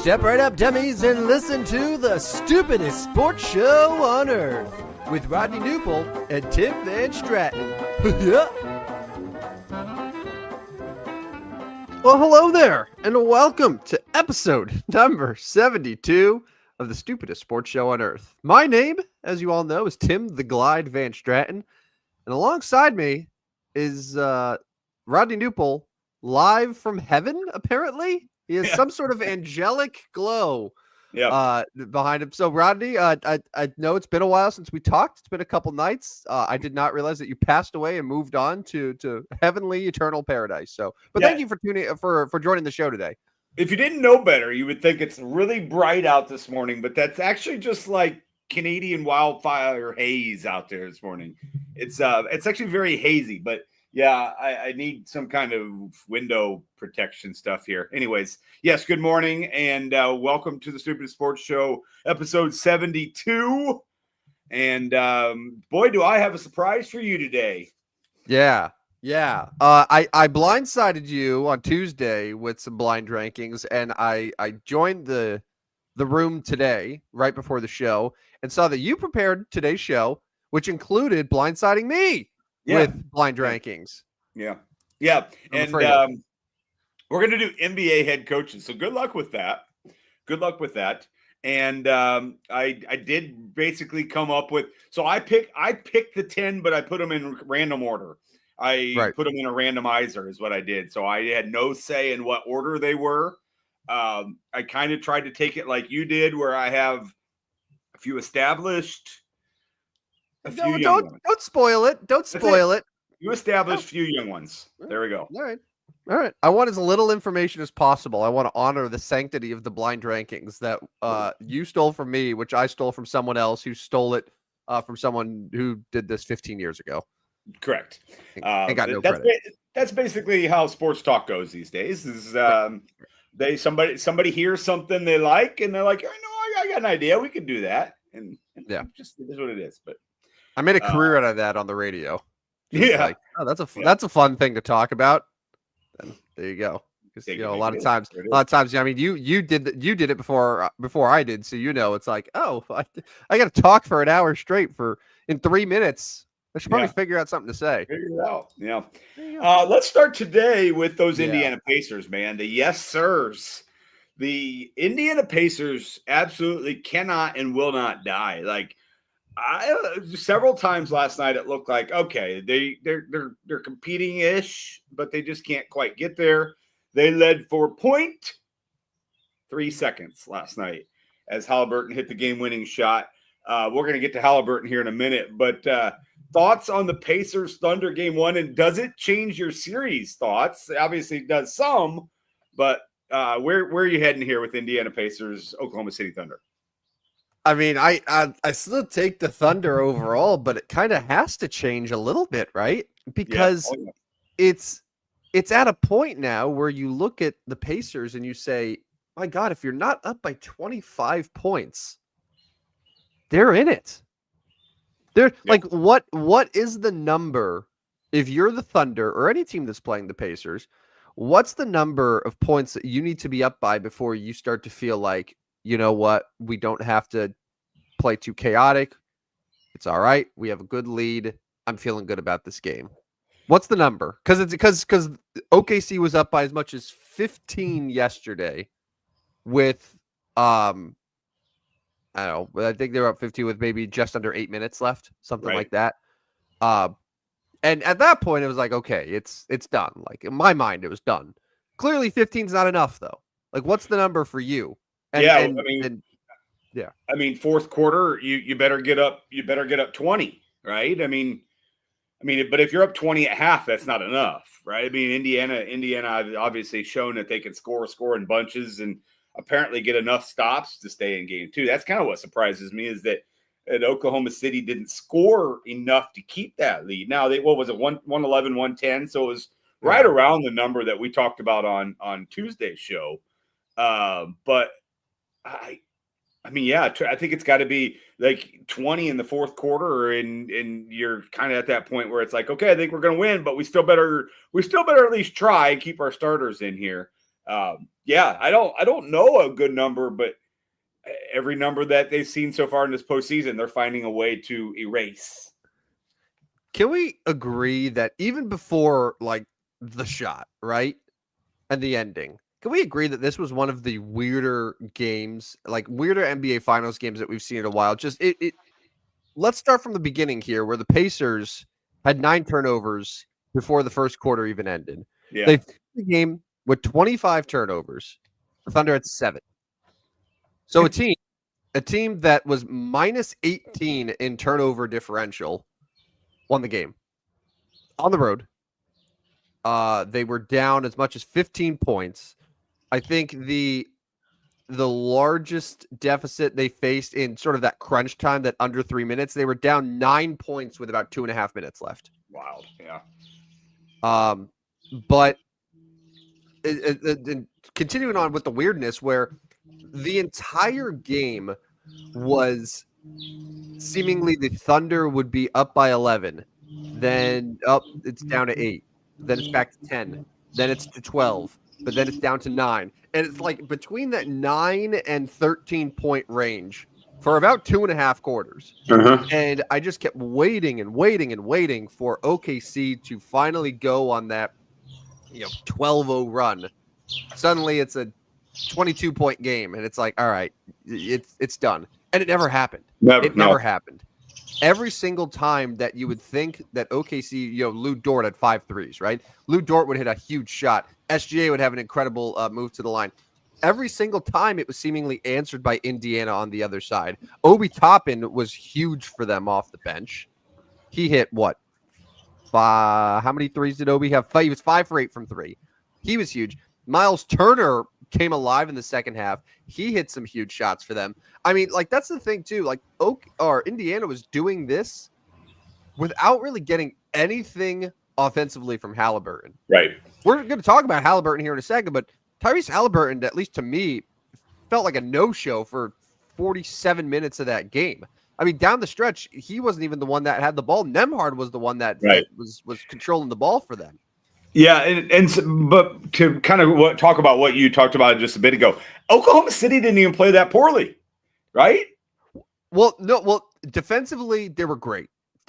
Step right up, dummies, and listen to the stupidest sports show on earth with Rodney Newpol and Tim Van Stratton. Well, hello there, and welcome to episode number 72 of the stupidest sports show on earth. My name, as you all know, is Tim the Glide Van Stratton, and alongside me is Rodney Newpol, live from heaven, apparently. He has some sort of angelic glow behind him. So, Rodney, I know it's been a while since we talked. It's been a couple nights. I did not realize that you passed away and moved on to heavenly eternal paradise. So, but thank you for tuning for joining the show today. If you didn't know better, you would think it's really bright out this morning, but that's actually just like Canadian wildfire haze out there this morning. It's actually very hazy, but yeah, I need some kind of window protection stuff here. Anyways, yes, good morning and welcome to the Stupidest Sports Show, episode 72. And boy, do I have a surprise for you today. Yeah. I blindsided you on Tuesday with some blind rankings, and I joined the room today, right before the show, and saw that you prepared today's show, which included blindsiding me. With blind rankings. Yeah. And we're going to do NBA head coaches. So good luck with that. And I did basically come up with, so I picked the 10, but I put them in random order. Put them in a randomizer is what I did. So I had no say in what order they were. I kind of tried to take it like you did, where I have a few established, don't spoil it. Don't spoil it. You established a few young ones. There we go. All right. I want as little information as possible. I want to honor the sanctity of the blind rankings that you stole from me, which I stole from someone else who stole it from someone who did this 15 years ago. Correct. And got no credit. That's basically how sports talk goes these days. Is somebody hears something they like and they're like, I got an idea. We could do that. And just it is what it is. But I made a career out of that on the radio. Yeah. That's a fun thing to talk about. And there you go. Because a lot of times, I mean, you did it before I did, so it's like, I got to talk for an hour straight in 3 minutes. I should probably figure out something to say. Figure it out. Yeah. Let's start today with those Indiana Pacers, man. The yes sirs. The Indiana Pacers absolutely cannot and will not die. Like, several times last night, it looked like, okay, they're competing-ish, but they just can't quite get there. They led for 0.3 seconds last night as Halliburton hit the game-winning shot. We're going to get to Halliburton here in a minute, but thoughts on the Pacers Thunder game one, and does it change your series thoughts? Obviously, it does some, but where are you heading here with Indiana Pacers, Oklahoma City Thunder? I mean, I still take the Thunder overall, but it kind of has to change a little bit, right? Because it's at a point now where you look at the Pacers and you say, my God, if you're not up by 25 points, they're in it. Like, what is the number if you're the Thunder or any team that's playing the Pacers? What's the number of points that you need to be up by before you start to feel like, you know what, we don't have to play too chaotic. It's all right. We have a good lead. I'm feeling good about this game. What's the number? Because OKC was up by as much as 15 yesterday with I don't know, I think they were up 15 with maybe just under 8 minutes left, something like that. And at that point it was like, okay, it's done. Like, in my mind, it was done. Clearly 15 is not enough though. Like, what's the number for you? I mean, fourth quarter, you better get up 20, right? I mean, but if you're up 20 at half, that's not enough, right? I mean, Indiana obviously shown that they can score in bunches and apparently get enough stops to stay in game two. That's kind of what surprises me, is that Oklahoma City didn't score enough to keep that lead. Now, what was it, 111, 110? So it was right around the number that we talked about on Tuesday's show. But I think it's got to be like 20 in the fourth quarter, and you're kind of at that point where it's like, okay, I think we're going to win, but we still better at least try and keep our starters in here. Yeah, I don't know a good number, but every number that they've seen so far in this postseason, they're finding a way to erase. Can we agree that even before like the shot, right? And the ending, can we agree that this was one of the weirder games, like weirder NBA Finals games that we've seen in a while? Just it let's start from the beginning here, where the Pacers had 9 turnovers before the first quarter even ended. Yeah. They finished the game with 25 turnovers. The Thunder had 7. So a team that was minus 18 in turnover differential won the game on the road. They were down as much as 15 points. I think the largest deficit they faced in sort of that crunch time, that under 3 minutes, they were down 9 points with about 2.5 minutes left. Wild, yeah. But continuing on with the weirdness, where the entire game was seemingly the Thunder would be up by 11, then up it's down to 8, then it's back to 10, then it's to 12, but then it's down to 9. And it's like between that 9 and 13 point range for about 2.5 quarters. Uh-huh. And I just kept waiting and waiting and waiting for OKC to finally go on that 12-0 run. Suddenly it's a 22-point game, and it's like, all right, it's done. And it never happened. Never happened. Every single time that you would think that OKC, Lou Dort had 5 threes, right? Lou Dort would hit a huge shot. SGA would have an incredible move to the line. Every single time it was seemingly answered by Indiana on the other side. Obi Toppin was huge for them off the bench. He hit what? How many threes did Obi have? He was 5 for 8 from 3. He was huge. Miles Turner came alive in the second half. He hit some huge shots for them. I mean, like, that's the thing too. Like, Indiana was doing this without really getting anything offensively from Halliburton. Right. We're going to talk about Halliburton here in a second, but Tyrese Halliburton, at least to me, felt like a no-show for 47 minutes of that game. I mean, down the stretch, he wasn't even the one that had the ball. Nembhard was the one that was controlling the ball for them. Yeah, but to kind of talk about what you talked about just a bit ago, Oklahoma City didn't even play that poorly, right? Well, no, defensively they were great,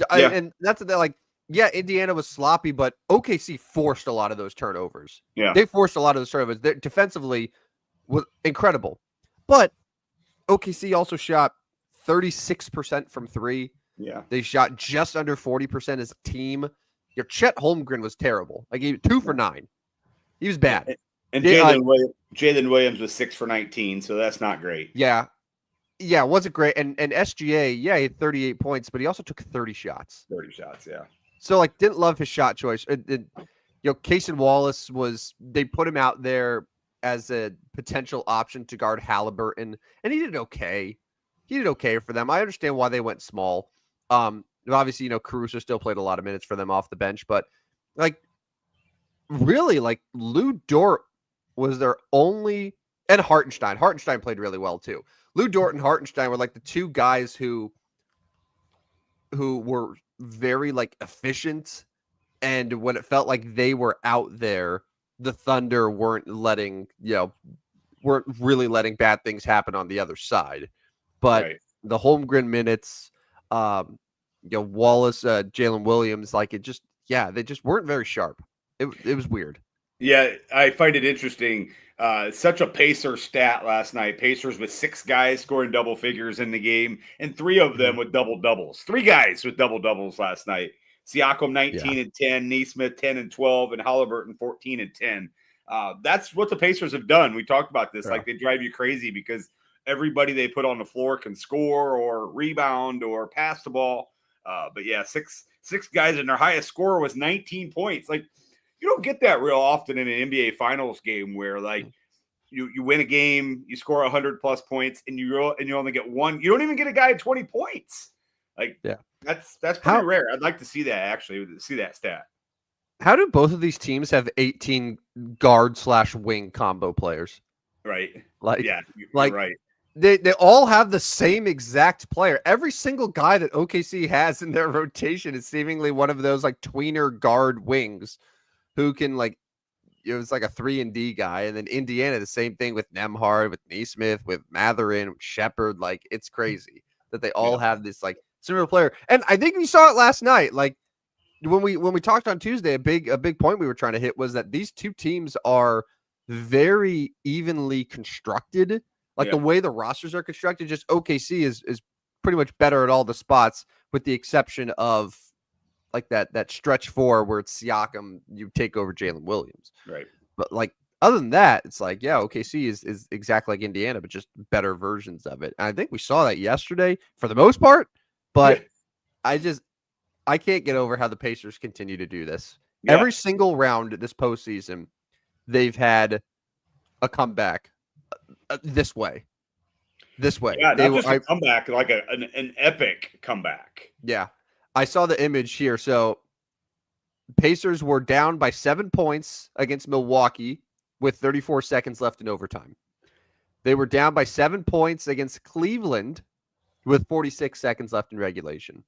and that's like, yeah, Indiana was sloppy, but OKC forced a lot of those turnovers. Yeah, they forced a lot of those turnovers. Defensively was incredible, but OKC also shot 36% from 3. Yeah, they shot just under 40% as a team. Your Chet Holmgren was terrible. Like, he 2 for 9. He was bad. And Jalen Williams was 6 for 19, so that's not great. Yeah, wasn't great. And SGA, he had 38 points, but he also took 30 shots. 30 shots, yeah. So, like, didn't love his shot choice. Cason Wallace they put him out there as a potential option to guard Halliburton, and he did okay. He did okay for them. I understand why they went small. Obviously, Caruso still played a lot of minutes for them off the bench, but like, really, like, Lou Dort was their only, and Hartenstein. Hartenstein played really well too. Lou Dort and Hartenstein were like the two guys who were very like efficient, and when it felt like they were out there, the Thunder weren't really letting bad things happen on the other side. But the Holmgren minutes, Wallace, Jalen Williams, like, they just weren't very sharp. It was weird. Yeah, I find it interesting. Such a Pacer stat last night. Pacers with 6 guys scoring double figures in the game, and 3 of them with double doubles. 3 guys with double doubles last night. Siakam 19 and 10, Nesmith 10 and 12, and Halliburton 14 and 10. That's what the Pacers have done. We talked about this. Like, they drive you crazy because everybody they put on the floor can score or rebound or pass the ball. But yeah, six guys, and their highest score was 19 points. Like, you don't get that real often in an NBA Finals game where, like, you win a game, you score 100+ points, and you only get one. You don't even get a guy at 20 points. Like, that's pretty rare. I'd like to see that, actually, see that stat. How do both of these teams have 18 guard/wing combo players? Right. Like, yeah, right. They all have the same exact player. Every single guy that OKC has in their rotation is seemingly one of those like tweener guard wings who can, like, it was like a 3-and-D guy, and then Indiana the same thing with Nemhard, with Neesmith, with Matherin, with Shepard. Like it's crazy that they all have this like similar player. And I think we saw it last night. Like when we talked on Tuesday, a big point we were trying to hit was that these two teams are very evenly constructed. Like the way the rosters are constructed, just OKC is pretty much better at all the spots, with the exception of like that stretch 4 where it's Siakam, you take over Jalen Williams. Right. But like other than that, it's like, yeah, OKC is exactly like Indiana, but just better versions of it. And I think we saw that yesterday for the most part, but I can't get over how the Pacers continue to do this. Yeah. Every single round this postseason, they've had a comeback this way. Yeah, not just a comeback, like an epic comeback. Yeah. I saw the image here. So Pacers were down by 7 points against Milwaukee with 34 seconds left in overtime. They were down by 7 points against Cleveland with 46 seconds left in regulation.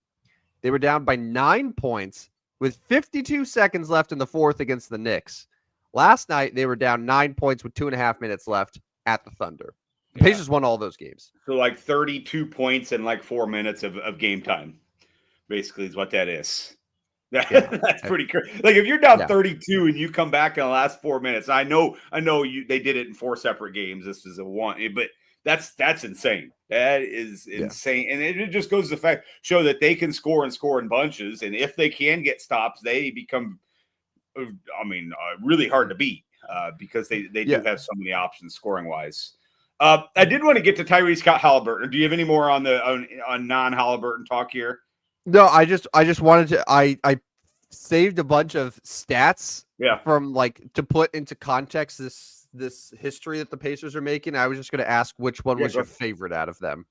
They were down by 9 points with 52 seconds left in the fourth against the Knicks. Last night, they were down 9 points with 2.5 minutes left at the Thunder. The Pacers won all those games. So like 32 points in like 4 minutes of game time, basically is what that is. That's pretty crazy. Like if you're down 32 and you come back in the last 4 minutes, I know they did it in 4 separate games. This is a one, but that's insane. That is insane. And it just goes to show that they can score in bunches. And if they can get stops, they become, really hard to beat because they do have so many options scoring wise. I did want to get to Tyrese Halliburton. Do you have any more on non-Halliburton talk here? No, I just wanted to. I saved a bunch of stats from like to put into context this history that the Pacers are making. I was just going to ask which one was your favorite out of them.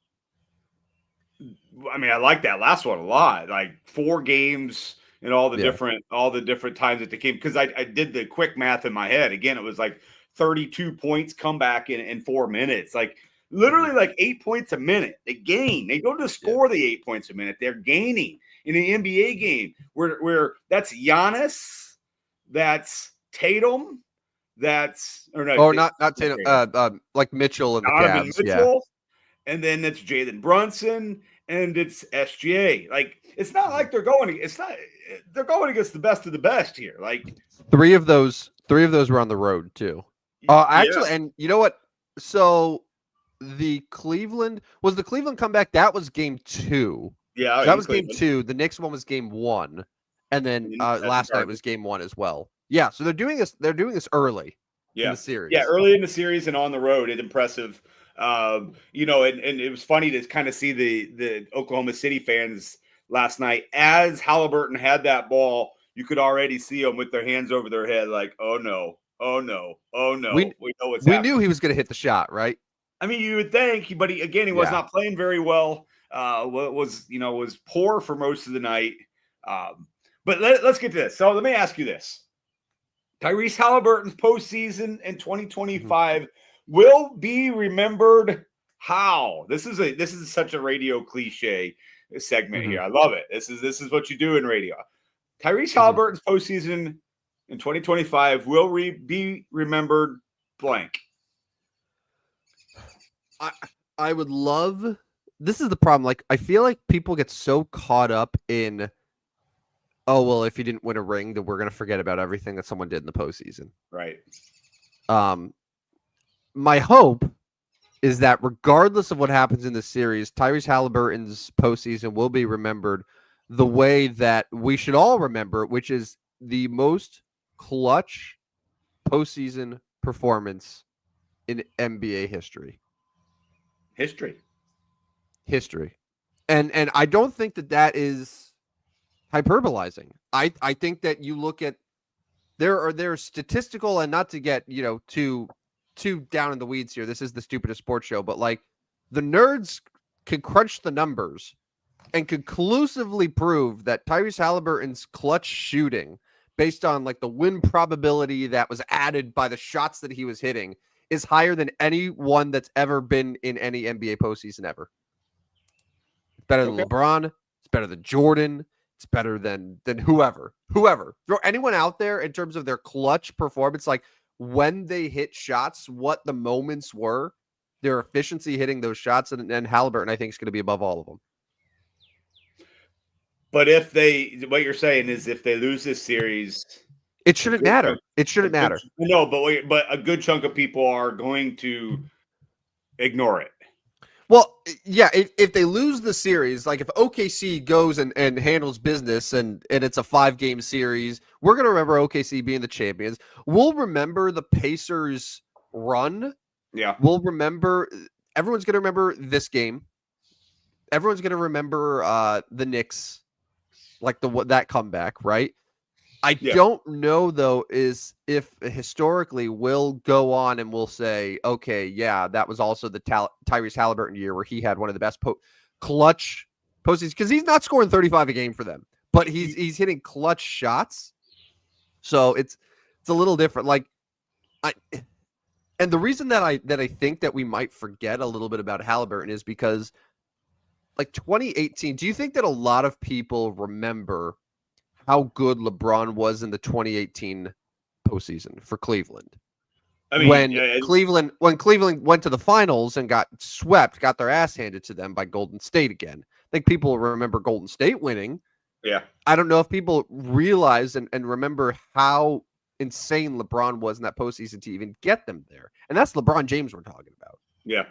I mean, I like that last one a lot. Like 4 games and all the different times that they came, because I did the quick math in my head. Again, it was like 32 points comeback in 4 minutes. Like literally like 8 points a minute. They gain. They don't just score the 8 points a minute. They're gaining in an NBA game where that's Giannis, that's Tatum, that's not Tatum, like Mitchell and the Cavs. Mitchell, and then it's Jalen Brunson and it's SGA. Like it's not like they're going against the best of the best here. Like three of those were on the road too. Actually, and you know what? So the Cleveland comeback. That was game 2. Yeah, so that was Cleveland. Game 2. The Knicks one was game 1, and then last night was game 1 as well. Yeah, so they're doing this. They're doing this early in the series. Yeah, early in the series and on the road. It's impressive. And it was funny to kind of see the Oklahoma City fans last night as Halliburton had that ball. You could already see them with their hands over their head, like, "Oh no, oh no, oh no." We know what's happening. We knew he was going to hit the shot, right? I mean, you would think, but he was not playing very well. Was poor for most of the night. But let's get to this. So let me ask you this: Tyrese Halliburton's postseason in 2025 will be remembered how? This is such a radio cliche segment here. I love it. This is what you do in radio. Tyrese Halliburton's postseason in 2025 will be remembered blank. I would love. This is the problem. Like, I feel like people get so caught up in, oh, well, if you didn't win a ring, then we're going to forget about everything that someone did in the postseason. Right. My hope is that regardless of what happens in the series, Tyrese Halliburton's postseason will be remembered the way that we should all remember, which is the most clutch postseason performance in NBA history. History. And I don't think that is hyperbolizing. I think that you look at there's statistical, and not to get, too down in the weeds here. This is the Stupidest Sports Show, but like the nerds can crunch the numbers and conclusively prove that Tyrese Halliburton's clutch shooting, based on like the win probability that was added by the shots that he was hitting, is higher than anyone that's ever been in any NBA postseason ever. It's better than LeBron. It's better than Jordan. it's better than whoever. Throw anyone out there in terms of their clutch performance, like when they hit shots, what the moments were, their efficiency hitting those shots, and Halliburton, I think, is going to be above all of them. But what you're saying is if they lose this series, it shouldn't matter. It shouldn't matter. No, but a good chunk of people are going to ignore it. Well, yeah, if they lose the series, like if OKC goes and handles business and it's a 5-game series, we're going to remember OKC being the champions. We'll remember the Pacers run. Yeah. Everyone's going to remember this game. Everyone's going to remember the Knicks, like that comeback, right? I don't know, though, is if historically we'll go on and we'll say, okay, yeah, that was also the Tyrese Halliburton year where he had one of the best clutch postseasons, because he's not scoring 35 a game for them, but he's hitting clutch shots. So it's a little different. Like, and the reason that I think that we might forget a little bit about Halliburton is because, like, 2018, do you think that a lot of people remember how good LeBron was in the 2018 postseason for Cleveland? I mean, when Cleveland went to the finals and got their ass handed to them by Golden State again. I think people remember Golden State winning. Yeah. I don't know if people realize and remember how insane LeBron was in that postseason to even get them there. And that's LeBron James we're talking about. Yeah.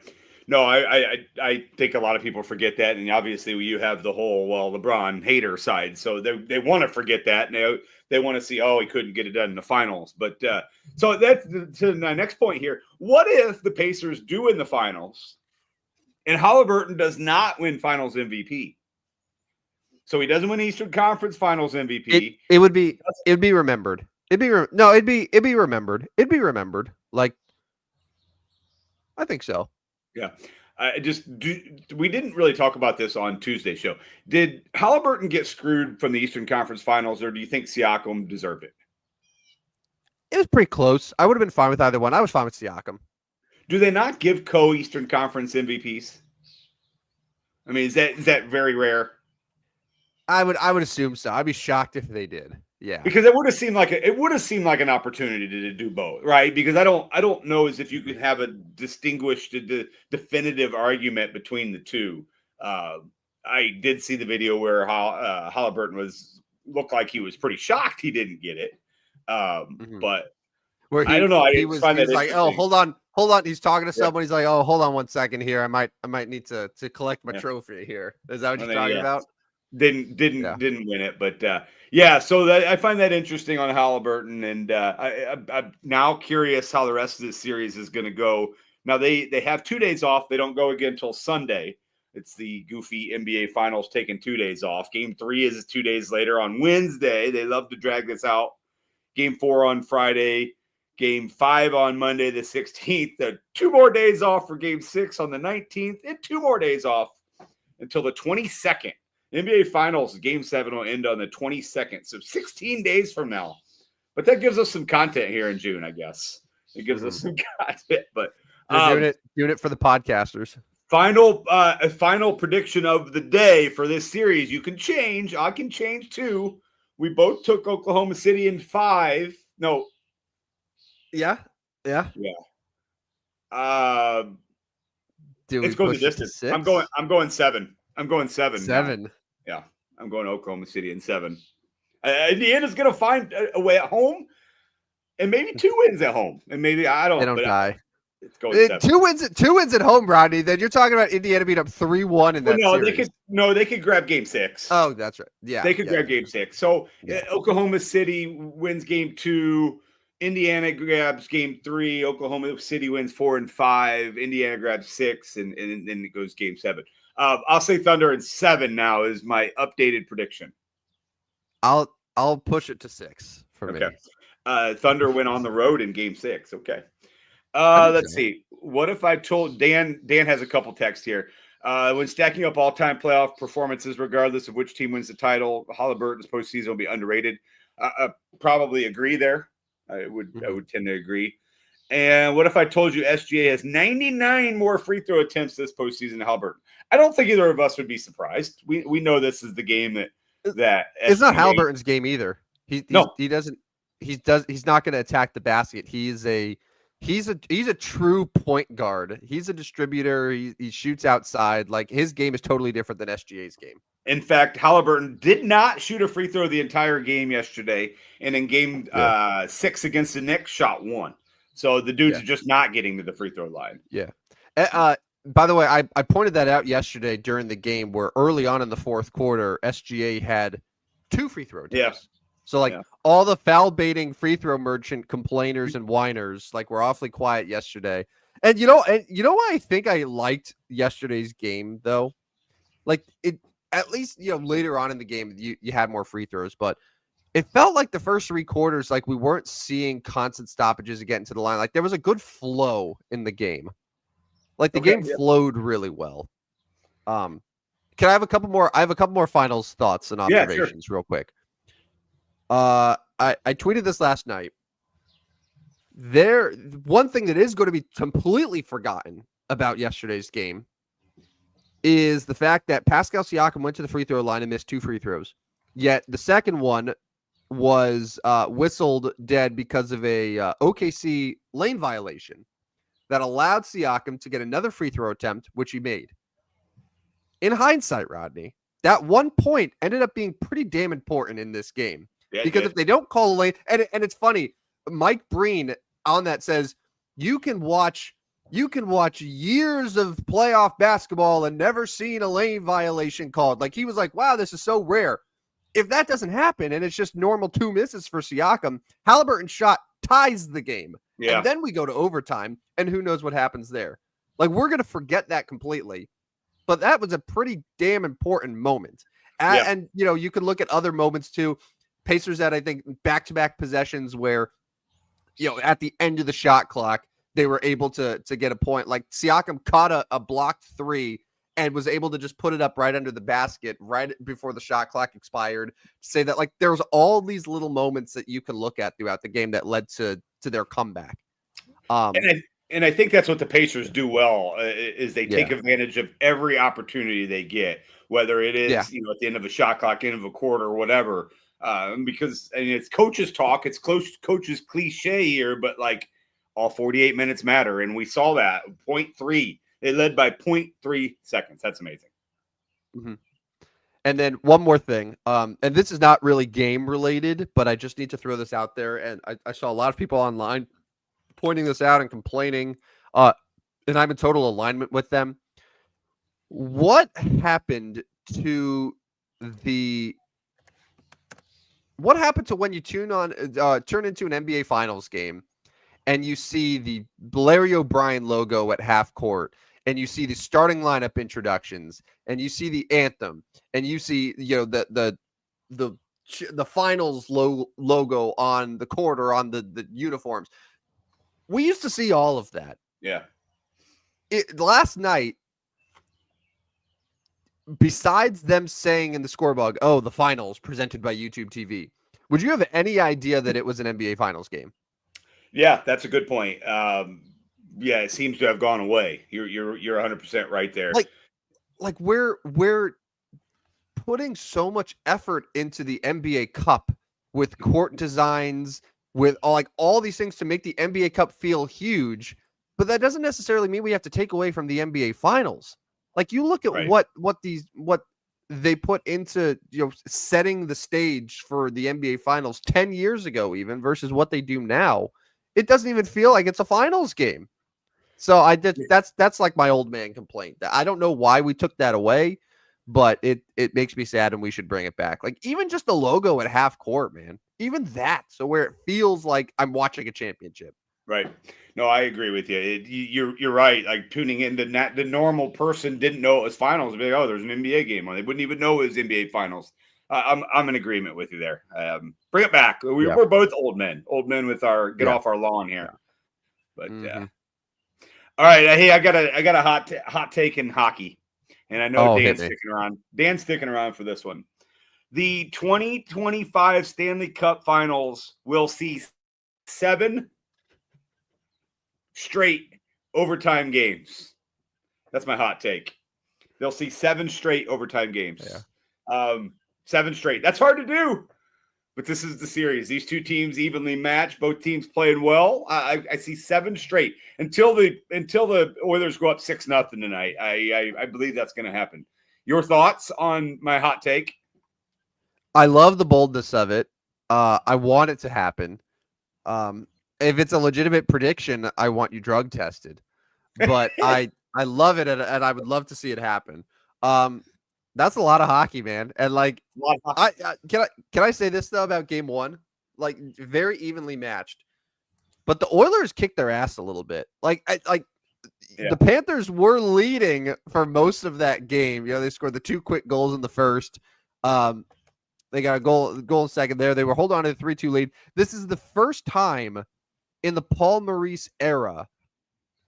No, I think a lot of people forget that, and obviously you have the whole LeBron hater side, so they want to forget that, and they want to see he couldn't get it done in the finals. But so that's to my next point here. What if the Pacers do win the finals, and Halliburton does not win Finals MVP? So he doesn't win Eastern Conference Finals MVP. It would be remembered. It'd be remembered. It'd be remembered. Like, I think so. Yeah. We didn't really talk about this on Tuesday's show. Did Halliburton get screwed from the Eastern Conference Finals, or do you think Siakam deserved it? It was pretty close. I would have been fine with either one. I was fine with Siakam. Do they not give co-Eastern Conference MVPs? I mean, is that very rare? I would assume so. I'd be shocked if they did. Yeah, because it would have seemed like an opportunity to do both, right? Because I don't know as if you could have a distinguished, definitive argument between the two. I did see the video where Halliburton looked like he was pretty shocked he didn't get it, but where I don't know. He was like, "Oh, hold on." He's talking to someone. He's like, "Oh, hold on one second here. I might need to collect my trophy here." Is that what you're talking about? Didn't win it, but so I find that interesting on Halliburton, and I'm now curious how the rest of this series is going to go. Now they have 2 days off. They don't go again until Sunday. It's the goofy NBA Finals taking 2 days off. Game 3 is 2 days later on Wednesday. They love to drag this out. Game 4 on Friday. Game 5 on Monday the 16th. 2 more days off for Game 6 on the 19th, and 2 more days off until the 22nd. NBA Finals Game 7 will end on the 22nd, so 16 days from now. But that gives us some content here in June, I guess. It gives us some content. But doing it for the podcasters. Final prediction of the day for this series. You can change. I can change too. We both took Oklahoma City in 5. No. Yeah. Let's go the distance. I'm going 7. I'm going 7. 7. Yeah, I'm going Oklahoma City in 7. Indiana's going to find a way at home, and maybe 2 wins at home, and maybe I don't. They don't die. It's going 7. 2 wins at home, Rodney. Then you're talking about Indiana being up 3-1 in that series. They could grab Game 6. Oh, that's right. Yeah, they could grab Game 6. So Oklahoma City wins Game 2. Indiana grabs Game 3. Oklahoma City wins 4 and 5. Indiana grabs 6, and then it goes Game 7. I'll say Thunder in 7 now is my updated prediction. I'll push it to 6 for me. Thunder went on the road in Game 6. Okay. Let's see. What if I told Dan? Dan has a couple texts here. When stacking up all-time playoff performances, regardless of which team wins the title, Halliburton's postseason will be underrated. I probably agree there. I would tend to agree. And what if I told you SGA has 99 more free throw attempts this postseason than Halliburton? I don't think either of us would be surprised. We know this is the game that that it's not SGA. Halliburton's game either. He doesn't. He's not going to attack the basket. He's a true point guard. He's a distributor. He shoots outside. Like, his game is totally different than SGA's game. In fact, Halliburton did not shoot a free throw the entire game yesterday, and in game 6 against the Knicks, shot 1. So the dude's just not getting to the free throw line. Yeah. By the way, I pointed that out yesterday during the game where early on in the fourth quarter, SGA had 2 free throw attempts. Yeah. So, like, all the foul baiting free throw merchant complainers and whiners, like, were awfully quiet yesterday. And you know why I think I liked yesterday's game, though? Like, it, at least, later on in the game, you had more free throws, but it felt like the first 3 quarters, like, we weren't seeing constant stoppages and getting to the line. Like, there was a good flow in the game. Like, the game flowed really well. Can I have a couple more? I have a couple more finals thoughts and observations real quick. I tweeted this last night. One thing that is going to be completely forgotten about yesterday's game is the fact that Pascal Siakam went to the free throw line and missed 2 free throws. Yet the second one was whistled dead because of a OKC lane violation that allowed Siakam to get another free throw attempt, which he made. In hindsight, Rodney, that 1 point ended up being pretty damn important in this game. Because if they don't call a lane, and it's funny, Mike Breen on that says you can watch years of playoff basketball and never seen a lane violation called. Like, he was like, wow, this is so rare. If that doesn't happen and it's just normal 2 misses for Siakam, Halliburton's shot ties the game. Yeah. And then we go to overtime, and who knows what happens there. Like, we're going to forget that completely. But that was a pretty damn important moment. And you can look at other moments too. Pacers had, I think, back-to-back possessions where, at the end of the shot clock, they were able to get a point. Like, Siakam caught a blocked 3 and was able to just put it up right under the basket right before the shot clock expired. To say that, like, there's all these little moments that you can look at throughout the game that led to their comeback. And I think that's what the Pacers do well, is they take advantage of every opportunity they get, whether it is at the end of a shot clock, end of a quarter, or whatever. Because it's coaches talk, it's coaches cliche here, but like, all 48 minutes matter, and we saw that 0.3. They led by 0.3 seconds. That's amazing. Mm-hmm. And then one more thing, and this is not really game related, but I just need to throw this out there. And I saw a lot of people online pointing this out and complaining, and I'm in total alignment with them. What happened to when you turn into an NBA Finals game and you see the Larry O'Brien logo at half court, and you see the starting lineup introductions, and you see the anthem, and you see the finals logo on the court or on the uniforms? We used to see all of that. Yeah. Last night, besides them saying in the scoreboard, "Oh, the finals presented by YouTube TV," would you have any idea that it was an NBA Finals game? Yeah, that's a good point. It seems to have gone away. You're 100% right there. Like we're putting so much effort into the NBA Cup with court designs, with all these things to make the NBA Cup feel huge, but that doesn't necessarily mean we have to take away from the NBA Finals. Like, you look at what they put into setting the stage for the NBA Finals 10 years ago, even versus what they do now. It doesn't even feel like it's a finals game. So that's like my old man complaint. I don't know why we took that away, but it makes me sad, and we should bring it back. Like, even just the logo at half court, man. Even that, so where it feels like I'm watching a championship. Right. No, I agree with you. You're right. Like, tuning in, the normal person didn't know it was finals. Be like, oh, there's an NBA game on. They wouldn't even know it was NBA Finals. I'm in agreement with you there. Bring it back. We're both old men with our get off our lawn here. But all right. Hey, I got a hot take in hockey, and I know Dan's sticking around. Dan's sticking around for this one. The 2025 Stanley Cup Finals will see 7 straight overtime games. That's my hot take. They'll see 7 straight overtime games. Yeah. 7 straight. That's hard to do. But this is the series. These two teams evenly matched. Both teams playing well. I see 7 straight until the Oilers go up 6-0 tonight. I believe that's going to happen. Your thoughts on my hot take? I love the boldness of it. I want it to happen. If it's a legitimate prediction, I want you drug tested. But I love it, and I would love to see it happen. That's a lot of hockey, man. And like, can I say this though about Game 1? Like, very evenly matched, but the Oilers kicked their ass a little bit. The Panthers were leading for most of that game. They scored the 2 quick goals in the first. They got a goal second there. They were holding on to the 3-2 lead. This is the first time in the Paul Maurice era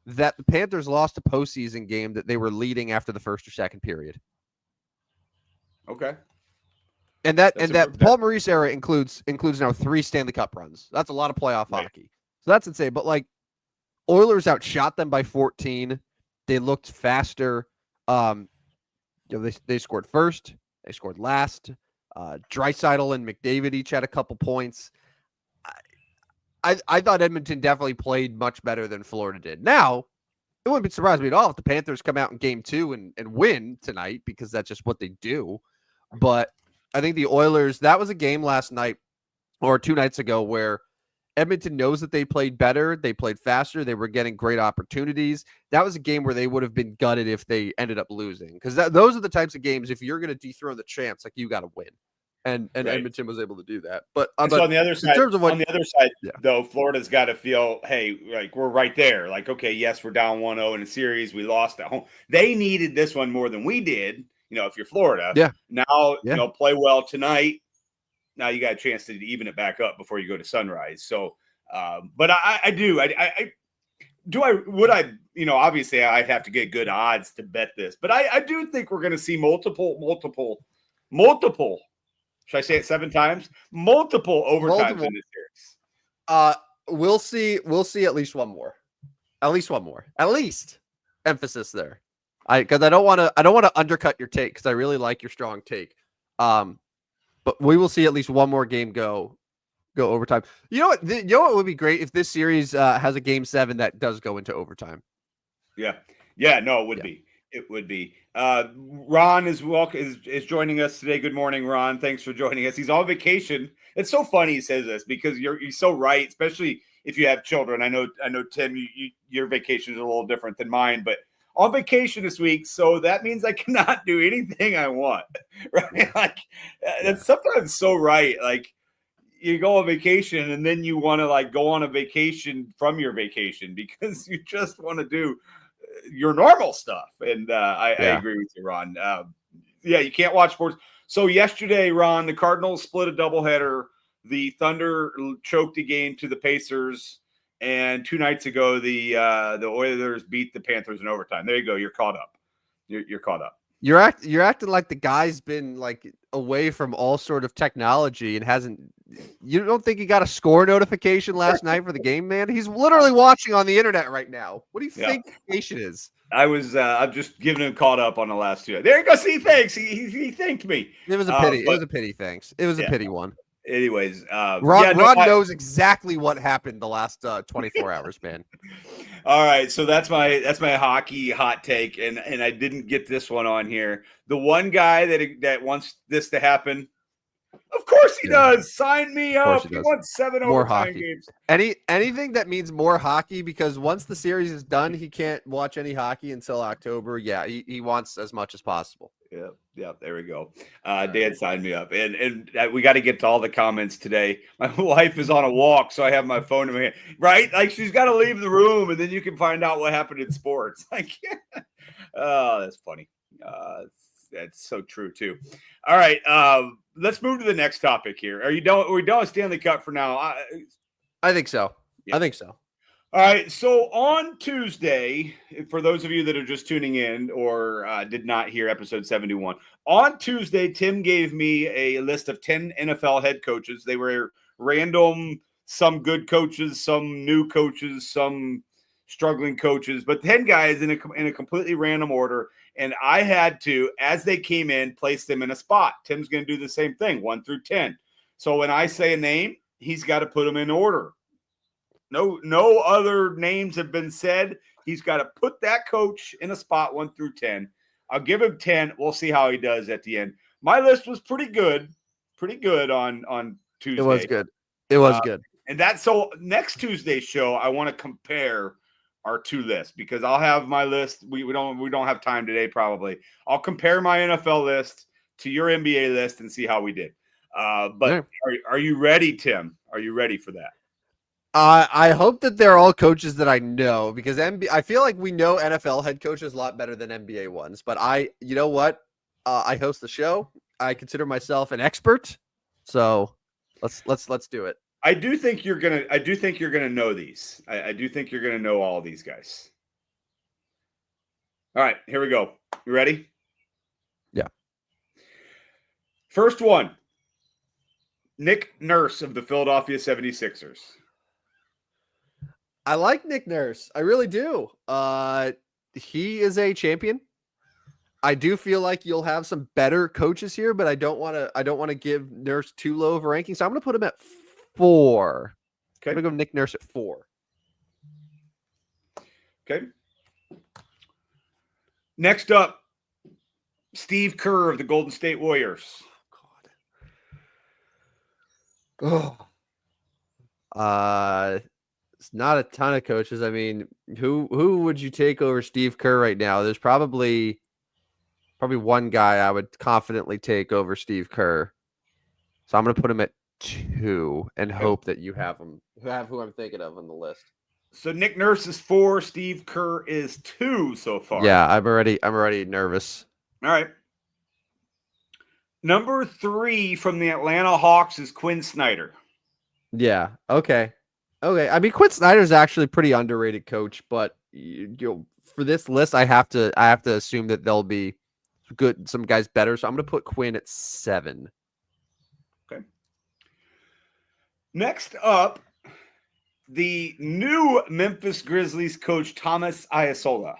that the Panthers lost a postseason game that they were leading after the first or second period. Okay. And that Paul Maurice era includes now 3 Stanley Cup runs. That's a lot of playoff hockey. So that's insane. But like, Oilers outshot them by 14. They looked faster. They scored first. They scored last. Draisaitl and McDavid each had a couple points. I thought Edmonton definitely played much better than Florida did. Now, it wouldn't surprise me at all if the Panthers come out in Game 2 and win tonight, because that's just what they do. But I think the Oilers, that was a game last night or 2 nights ago where Edmonton knows that they played better. They played faster. They were getting great opportunities. That was a game where they would have been gutted if they ended up losing, because those are the types of games, if you're going to dethrone the champs, like, you got to win. And right. Edmonton was able to do that. But so on the other side, though, Florida's got to feel, hey, like, we're right there. Like, okay, yes, we're down 1-0 in a series. We lost at home. They needed this one more than we did. If you're Florida, now, play well tonight. Now you got a chance to even it back up before you go to Sunrise. So, but obviously I'd have to get good odds to bet this, but I do think we're going to see multiple. Should I say it 7 times? Multiple overtimes in this series. We'll see at least one more. At least. Emphasis there. Because I don't want to undercut your take, because I really like your strong take. But we will see at least one more game go overtime. You know what would be great if this series has a Game 7 that does go into overtime. Yeah. No, it would be. It would be. Ron is joining us today. Good morning, Ron. Thanks for joining us. He's on vacation. It's so funny he says this, because you're so right, especially if you have children. I know, Tim, your vacation is a little different than mine, but on vacation this week, so that means I cannot do anything I want, right? Like, that's sometimes so right. Like, you go on vacation and then you want to, like, go on a vacation from your vacation because you just want to do your normal stuff. And I agree with you, Ron. You can't watch sports. So yesterday, Ron, the Cardinals split a doubleheader. The Thunder choked a game to the Pacers. And 2 nights ago, the Oilers beat the Panthers in overtime. There you go. You're caught up. You're caught up. You're acting like the guy's been, like, away from all sort of technology and hasn't. You don't think he got a score notification last night for the game, man? He's literally watching on the internet right now. What do you think vacation is? I'm just giving him caught up on the last 2. There you go. See, thanks. He thanked me. It was a pity. It was a pity. Thanks. It was a pity one. Anyways, Ron knows exactly what happened the last 24 hours, man. All right, so that's my hockey hot take, and I didn't get this one on here. The one guy that wants this to happen, of course he does. Sign me up. He wants 7 overtime games. Anything that means more hockey, because once the series is done, he can't watch any hockey until October. Yeah, he wants as much as possible. Yeah, there we go. Dan signed me up. And we got to get to all the comments today. My wife is on a walk, so I have my phone in my hand. Right? Like, she's got to leave the room, and then you can find out what happened in sports. Like, oh, that's funny. That's so true, too. All right, let's move to the next topic here. Are we done with Stanley Cup for now? I think so. Yeah. I think so. All right, so on Tuesday, for those of you that are just tuning in or did not hear episode 71, on Tuesday, Tim gave me a list of 10 NFL head coaches. They were random, some good coaches, some new coaches, some struggling coaches, but 10 guys in a completely random order. And I had to, as they came in, place them in a spot. Tim's going to do the same thing, 1 through 10. So when I say a name, he's got to put them in order. No other names have been said. He's got to put that coach in a spot 1 through 10. I'll give him 10. We'll see how he does at the end. My list was pretty good on Tuesday. It was good. It was good. And that's so next Tuesday's show, I want to compare our two lists because I'll have my list. We don't have time today, probably. I'll compare my NFL list to your NBA list and see how we did. But are you ready, Tim? Are you ready for that? I hope that they're all coaches that I know because I feel like we know NFL head coaches a lot better than NBA ones. But you know what? I host the show. I consider myself an expert. So let's do it. I do think you're gonna know these. I do think you're gonna know all these guys. All right, here we go. You ready? Yeah. First one. Nick Nurse of the Philadelphia 76ers. I like Nick Nurse. I really do. He is a champion. I do feel like you'll have some better coaches here, but I don't want to give Nurse too low of a ranking. So I'm going to put him at 4. Okay. I'm going to go Nick Nurse at 4. Okay. Next up, Steve Kerr of the Golden State Warriors. Oh, it's not a ton of coaches. I mean, who would you take over Steve Kerr right now? There's probably one guy I would confidently take over Steve Kerr. So I'm going to put him at 2 and hope that you have who I'm thinking of on the list. So Nick Nurse is 4, Steve Kerr is 2 so far. Yeah, I'm already nervous. All right. Number 3 from the Atlanta Hawks is Quinn Snyder. Yeah. Okay. I mean, Quinn Snyder's actually a pretty underrated coach, but for this list, I have to assume that there'll be some guys better. So I'm going to put Quinn at 7. Okay. Next up, the new Memphis Grizzlies coach Thomas Iasola.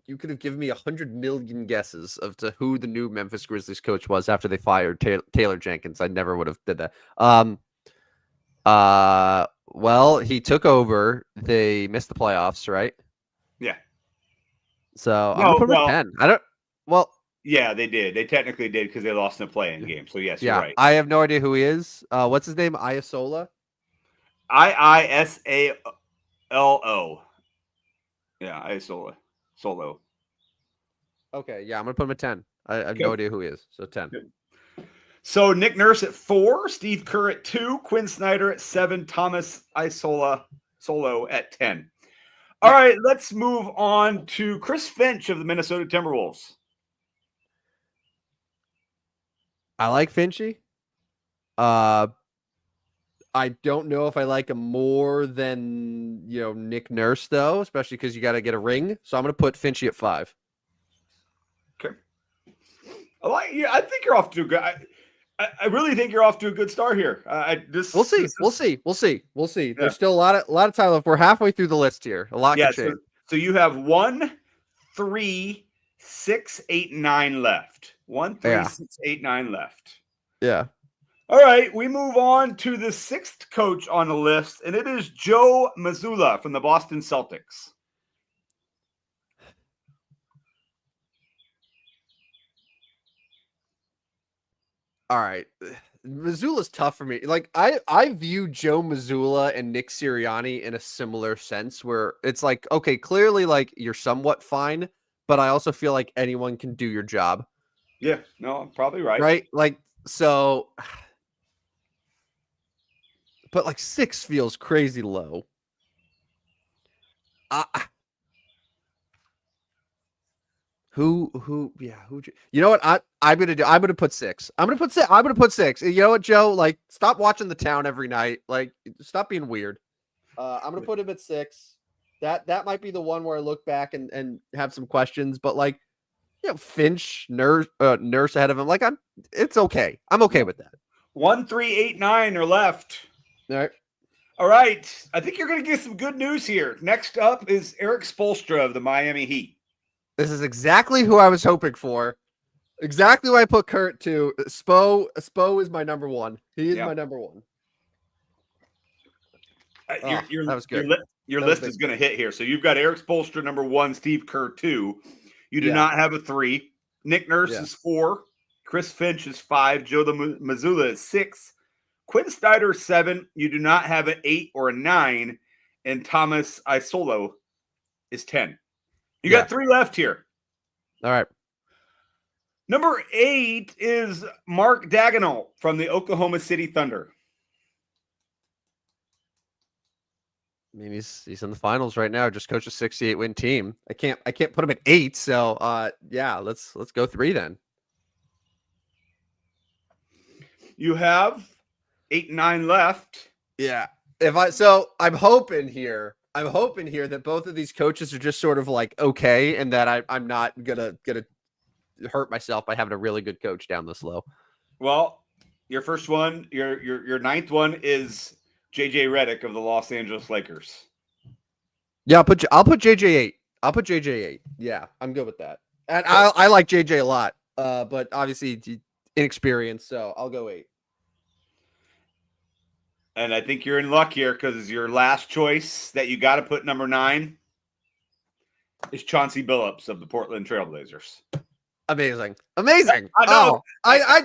You could have given me 100 million guesses of to who the new Memphis Grizzlies coach was after they fired Taylor Jenkins. I never would have did that. Well, he took over. They missed the playoffs, right? Yeah. So I'm gonna put him at 10. I don't. Well, yeah, they did. They technically did because they lost in a play-in game. So yes, yeah, you're right. I have no idea who he is. What's his name? Iasola. Iisalo. Yeah, Iasola. Solo. Okay, yeah, I'm gonna put him at 10. I have no idea who he is. So 10. Good. So Nick Nurse at 4, Steve Kerr at 2, Quinn Snyder at 7, Thomas Iasola solo at 10. All right, let's move on to Chris Finch of the Minnesota Timberwolves. I like Finchy. I don't know if I like him more than Nick Nurse though, especially because you got to get a ring. So I'm going to put Finchy at 5. Okay. I think you're off to a good. I really think you're off to a good start here. We'll see. Yeah. There's still a lot of time left. We're halfway through the list here. A lot can change. So you have 1, 3, 6, 8, 9 left. 1, 3, 6, 8, 9 left. Yeah. All right, we move on to the 6th coach on the list, and it is Joe Mazzulla from the Boston Celtics. All right. Mazzulla's tough for me. Like I view Joe Mazzulla and Nick Sirianni in a similar sense where it's like, okay, clearly like you're somewhat fine, but I also feel like anyone can do your job. Yeah, no, I'm probably right. Right? Like, so, but like 6 feels crazy low. You know what I'm gonna do? I'm gonna put 6. I'm gonna put 6. You know what, Joe? Like, stop watching The Town every night. Like, stop being weird. I'm gonna put him at 6. That might be the one where I look back and have some questions, but like, Finch, Nurse ahead of him. Like, it's okay. I'm okay with that. 1, 3, 8, 9 are left. All right. All right. I think you're going to get some good news here. Next up is Eric Spoelstra of the Miami Heat. This is exactly who I was hoping for. Exactly why I put Kurt to. Spo is my number one. He is my number one. That was good. Your list is going to hit here. So you've got Eric Spoelstra, number 1, Steve Kerr, 2. You do not have a 3. Nick Nurse is 4. Chris Finch is 5. Joe Mazzulla is 6. Quinn Snyder, 7. You do not have an 8 or a 9. And Thomas Isolo is 10. You got 3 left here. All right. Number 8 is Mark Daigneault from the Oklahoma City Thunder. I mean, he's in the finals right now. Just coached a 68-win team. I can't put him at 8. So let's go 3 then. You have 8 and 9 left. Yeah. I'm hoping here that both of these coaches are just sort of like okay, and that I'm not gonna hurt myself by having a really good coach down this low. Well, your first one, your ninth one is JJ Redick of the Los Angeles Lakers. Yeah, I'll put JJ 8. I'll put JJ 8. Yeah, I'm good with that. And I like JJ a lot. But obviously inexperienced, so I'll go 8. And I think you're in luck here because your last choice that you got to put number 9 is Chauncey Billups of the Portland Trailblazers. Amazing. I know. I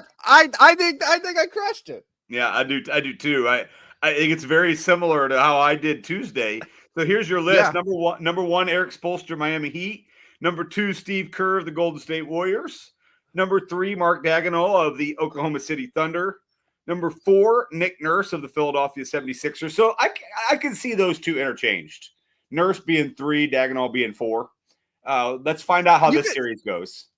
think I crushed it. Yeah, I do too. I think it's very similar to how I did Tuesday. So here's your list. Yeah. Number one, Eric Spoelstra, Miami Heat. Number 2, Steve Kerr of the Golden State Warriors. Number 3, Mark Daigneault of the Oklahoma City Thunder. Number 4, Nick Nurse of the Philadelphia 76ers. So I can see those two interchanged. Nurse being 3, Daigneault being 4. Let's find out how this series goes.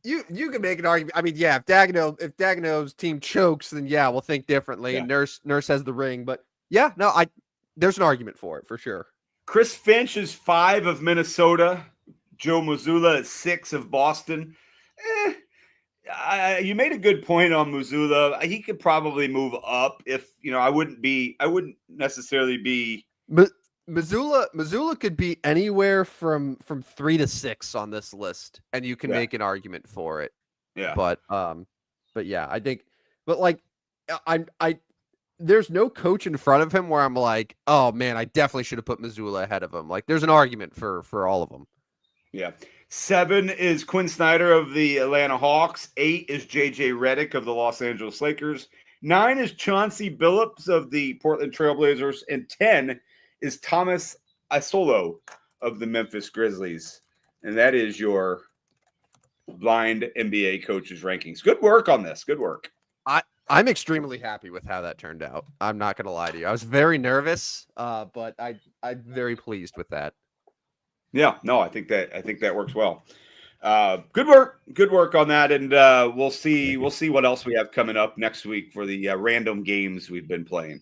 You can make an argument. I mean, yeah, if Daigneault's team chokes, then yeah, we'll think differently. Yeah. And Nurse has the ring, but yeah, no, there's an argument for it for sure. Chris Finch is 5 of Minnesota. Joe Mazzulla is 6 of Boston. You made a good point on Mazzulla. He could probably move up if I wouldn't necessarily be. Mazzulla could be anywhere from 3 to 6 on this list, and you can make an argument for it. Yeah. But yeah, I think, but like, there's no coach in front of him where I'm like, oh man, I definitely should have put Mazzulla ahead of him. Like, there's an argument for all of them. Yeah. 7 is Quinn Snyder of the Atlanta Hawks. 8 is JJ Redick of the Los Angeles Lakers. 9 is Chauncey Billups of the Portland Trailblazers, and 10 is Thomas Isolo of the Memphis Grizzlies. And that is your blind NBA coaches rankings. Good work on this. Good work. I'm extremely happy with how that turned out. I'm not going to lie to you. I was very nervous, but I'm very pleased with that. Yeah, no, I think that works well. Good work on that, and we'll see what else we have coming up next week for the random games we've been playing.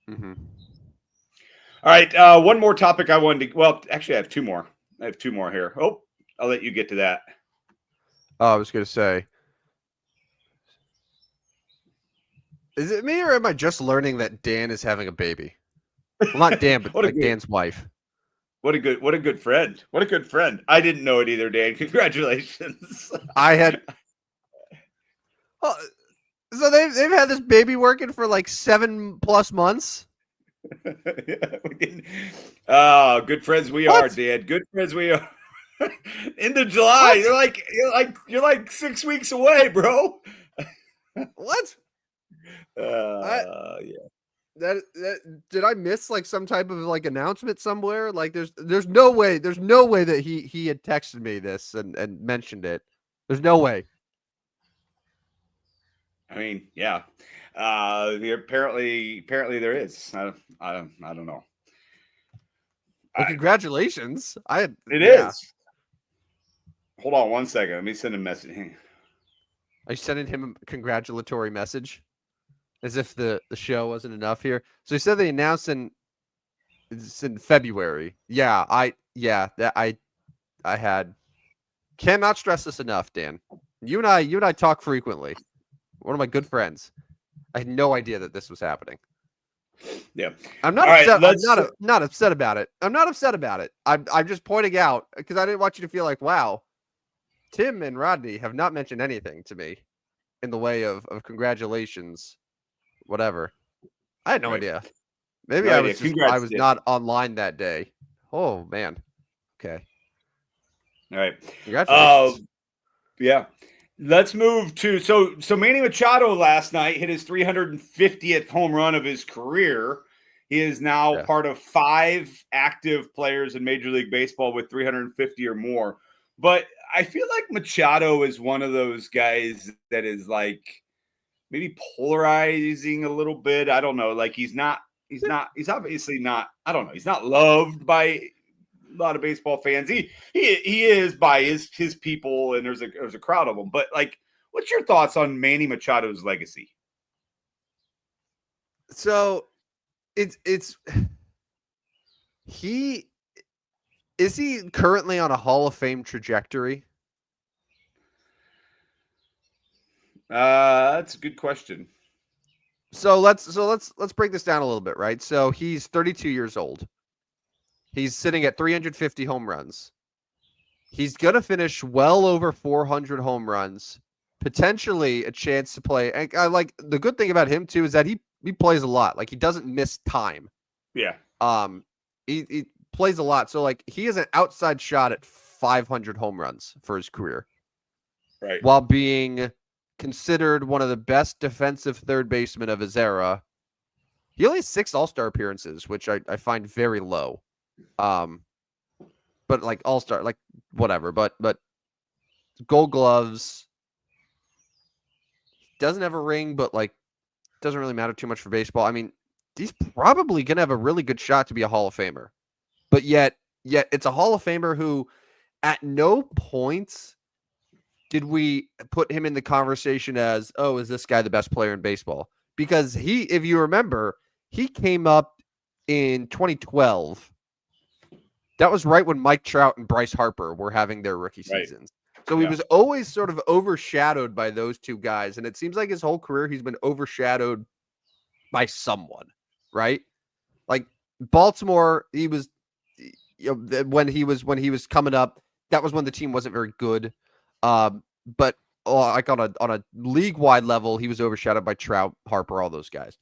Mm-hmm. All right, one more topic I wanted to. Well, actually, I have 2 more. I have 2 more here. Oh, I'll let you get to that. Oh, I was going to say, is it me or am I just learning that Dan is having a baby? Well, not Dan, but like Dan's wife. What a good friend. What a good friend. I didn't know it either, Dan. Congratulations. I had. So they've had this baby working for like 7+ months. Oh, good friends we are, Dan. Good friends we are. Into July, you're like 6 weeks away, bro. What? Yeah. That did I miss like some type of like announcement somewhere? Like there's no way that he had texted me this and mentioned it. There's no way. I mean, yeah. Apparently there is. I don't know. Well, congratulations. It is. Hold on one second. Let me send a message. Are you sending him a congratulatory message? As if the show wasn't enough here. So he said they announced in February. Yeah, I had. Cannot stress this enough, Dan. You and I talk frequently. One of my good friends. I had no idea that this was happening. Yeah. I'm not All upset. right, I'm not upset about it. I'm not upset about it. I'm just pointing out because I didn't want you to feel like, wow, Tim and Rodney have not mentioned anything to me in the way of congratulations, whatever. I had no right. idea. Maybe No I idea. was I Congrats, was Tim. not online that day. Oh man. Okay. All right. Congratulations. Yeah. Let's move to so Manny Machado last night hit his 350th home run of his career. He is now Yeah. part of 5 active players in Major League Baseball with 350 or more. But I feel like Machado is one of those guys that is like maybe polarizing a little bit. I don't know. Like he's obviously not, I don't know. He's not loved by a lot of baseball fans. He is by his people, and there's a crowd of them. But like, what's your thoughts on Manny Machado's legacy? So it's he is he currently on a Hall of Fame trajectory? That's a good question. So let's break this down a little bit, right? So he's 32 years old. He's sitting at 350 home runs. He's going to finish well over 400 home runs, potentially a chance to play. And I like the good thing about him too is that he plays a lot. Like he doesn't miss time. Yeah. He plays a lot. So like he has an outside shot at 500 home runs for his career. Right. While being considered one of the best defensive third basemen of his era. He only has 6 All-Star appearances, which I find very low. But like All-Star, like whatever. But Gold Gloves, doesn't have a ring, but like doesn't really matter too much for baseball. I mean, he's probably gonna have a really good shot to be a Hall of Famer. But yet it's a Hall of Famer who at no point did we put him in the conversation as, oh, is this guy the best player in baseball? Because he, if you remember, he came up in 2012. That was right when Mike Trout and Bryce Harper were having their rookie seasons. So he was always sort of overshadowed by those two guys. And it seems like his whole career he's been overshadowed by someone, right? Like Baltimore, he was, you know, when he was coming up, that was when the team wasn't very good. But like on a league wide level, he was overshadowed by Trout, Harper, all those guys.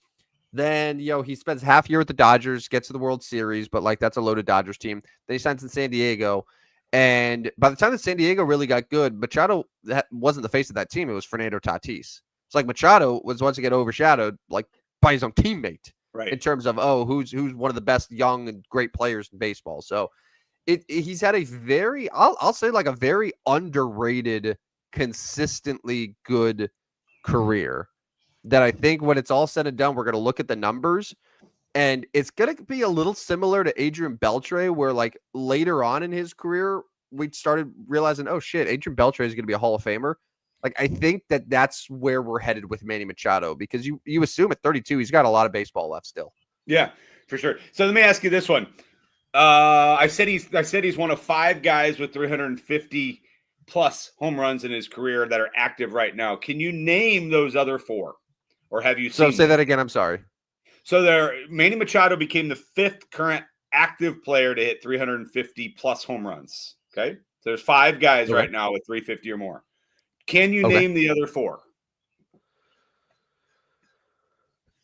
Then, he spends half year with the Dodgers, gets to the World Series, but like that's a loaded Dodgers team. Then he signs in San Diego. And by the time that San Diego really got good, Machado wasn't the face of that team. It was Fernando Tatis. It's like Machado was once again overshadowed like by his own teammate in terms of, who's one of the best young and great players in baseball. So he's had a very, I'll say like a very underrated, consistently good career. That I think when it's all said and done, we're going to look at the numbers and it's going to be a little similar to Adrian Beltre, where like later on in his career, we started realizing, oh shit, Adrian Beltre is going to be a Hall of Famer. Like, I think that's where we're headed with Manny Machado, because you assume at 32, he's got a lot of baseball left still. Yeah, for sure. So let me ask you this one. I said he's one of 5 guys with 350 plus home runs in his career that are active right now. Can you name those other 4? Or have you seen? So say that again. I'm sorry. So Manny Machado became the 5th current active player to hit 350 plus home runs. Okay. So there's 5 guys right now with 350 or more. Can you name the other 4?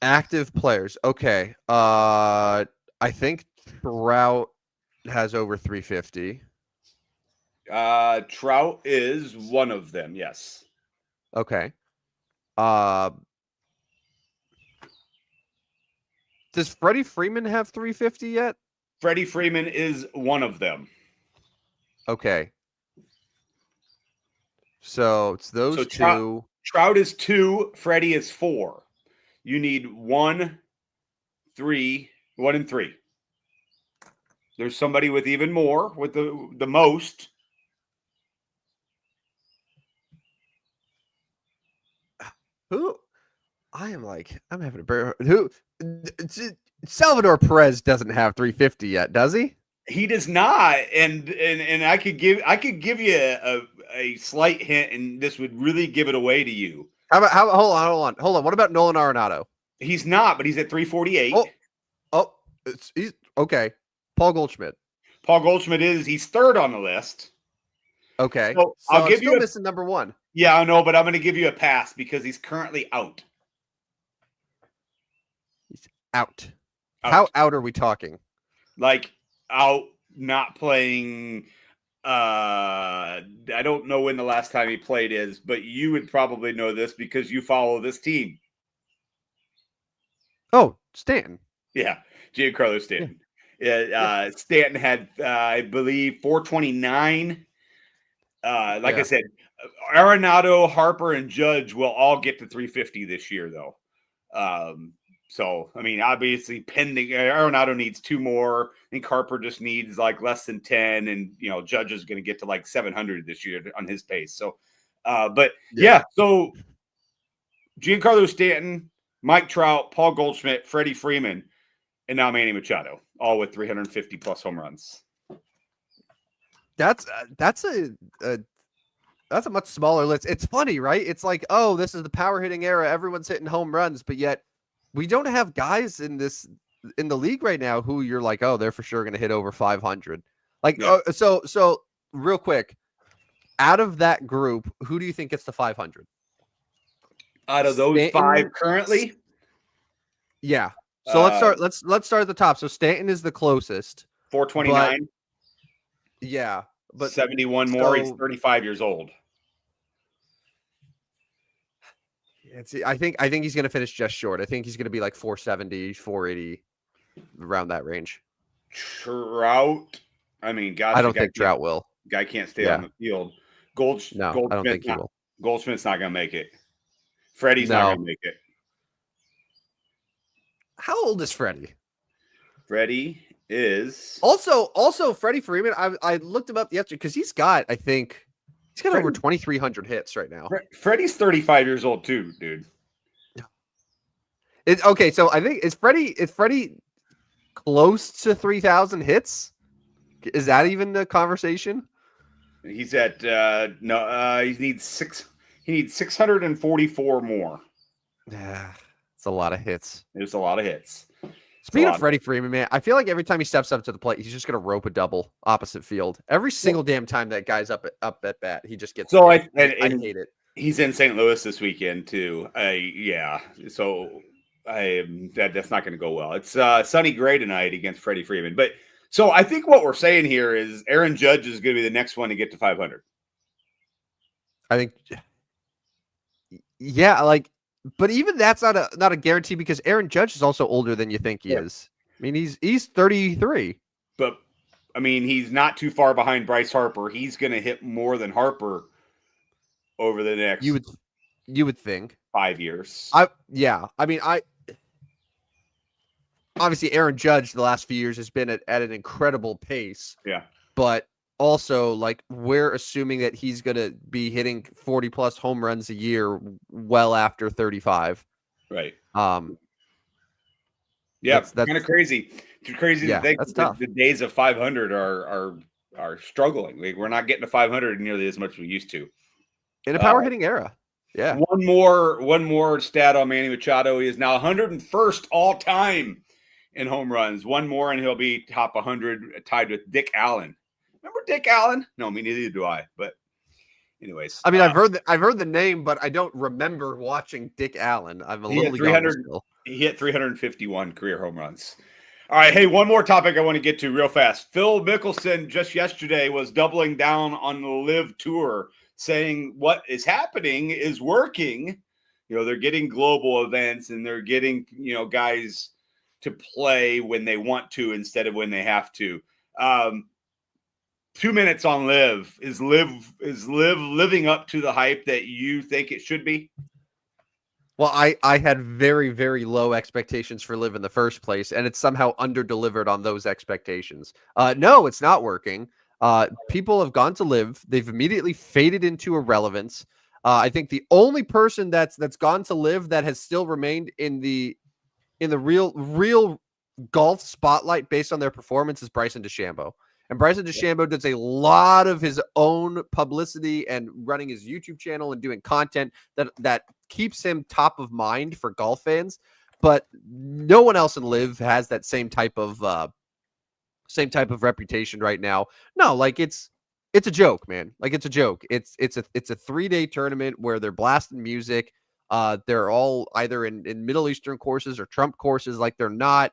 Active players. Okay. I think Trout has over 350. Trout is one of them. Yes. Okay. Does Freddie Freeman have 350 yet? Freddie Freeman is one of them. Okay. So it's those two. Trout is 2. Freddie is 4. You need 1, 3, 1 and 3. There's somebody with even more, with the most. Who? I'm having a bear. Who? Salvador Perez doesn't have 350 yet, does he? He does not, and I could give you a slight hint, and this would really give it away to you. Hold on. What about Nolan Arenado? He's not, but he's at 348. He's okay. Paul Goldschmidt. Paul Goldschmidt he's third on the list. Okay. So I'll I'm give still you missing number one. Yeah, I know, but I'm going to give you a pass because he's currently out. He's out. How out are we talking? Like out, not playing. I don't know when the last time he played is, but you would probably know this because you follow this team. Oh, Stanton. Yeah, Giancarlo Stanton. Yeah. Stanton had, I believe, 429. I said, Arenado, Harper, and Judge will all get to 350 this year, though. So, I mean, obviously, pending Arenado needs 2 more. I think Harper just needs like less than 10, and Judge is going to get to like 700 this year on his pace. So, so Giancarlo Stanton, Mike Trout, Paul Goldschmidt, Freddie Freeman, and now Manny Machado, all with 350 plus home runs. That's a much smaller list. It's funny, right? It's like, oh, this is the power hitting era. Everyone's hitting home runs, but yet we don't have guys in the league right now who you're like, oh, they're for sure going to hit over 500. Like, so real quick, out of that group, who do you think gets to 500? Out of those Stanton, 5 currently? Yeah. So let's start at the top. So Stanton is the closest. 429. Yeah. But 71 more. He's 35 years old. I think he's going to finish just short. I think he's going to be like 470, 480, around that range. Trout. I mean, gosh, I don't think Trout will. Guy can't stay on the field. I don't think he will. Goldschmidt's not going to make it. Freddie's not going to make it. How old is Freddie? Freddie is also Freddie Freeman. I looked him up yesterday because he's got over 2,300 hits right now. Freddie's 35 years old too, dude. Okay, so I think is Freddie close to 3,000 hits? Is that even the conversation? He's at he needs 644 more. Yeah, it's a lot of hits. There's a lot of hits. Speaking of Freddie Freeman, man, I feel like every time he steps up to the plate, he's just gonna rope a double opposite field. Every single damn time that guy's up at bat, he just gets. So I hate it. He's in St. Louis this weekend too. So that's not going to go well. It's Sonny Gray tonight against Freddie Freeman. But so I think what we're saying here is Aaron Judge is going to be the next one to get to 500. I think, but even that's not a guarantee because Aaron Judge is also older than you think he is. I mean, he's 33. But I mean, he's not too far behind Bryce Harper. He's going to hit more than Harper over the next. You would think 5 years. Obviously Aaron Judge the last few years has been at an incredible pace. Yeah. But also, like, we're assuming that he's going to be hitting 40 plus home runs a year well after 35. Right. That's kind of crazy. It's crazy to think that's that tough. The days of 500 are struggling. We're not getting to 500 nearly as much as we used to. In a power hitting era. Yeah. One more stat on Manny Machado. He is now 101st all time in home runs. One more and he'll be top 100, tied with Dick Allen. Remember Dick Allen? No, me neither do I. But anyways, I mean, I've heard the name, but I don't remember watching Dick Allen. I'm a little young still. He hit 351 career home runs. All right, hey, one more topic I want to get to real fast. Phil Mickelson just yesterday was doubling down on the Live Tour, saying what is happening is working. They're getting global events and they're getting, guys to play when they want to instead of when they have to. 2 minutes on Live. Is Live living up to the hype that you think it should be? Well, I had very, very low expectations for Live in the first place, and it's somehow under-delivered on those expectations. No, it's not working. People have gone to Live. They've immediately faded into irrelevance. I think the only person that's gone to Live that has still remained in the real golf spotlight based on their performance is Bryson DeChambeau. And Bryson DeChambeau does a lot of his own publicity and running his YouTube channel and doing content that keeps him top of mind for golf fans. but no one else in Live has that same type of reputation right now. No, like it's a joke, man. Like it's a joke. It's a 3-day tournament where they're blasting music. They're all either in Middle Eastern courses or Trump courses. Like they're not.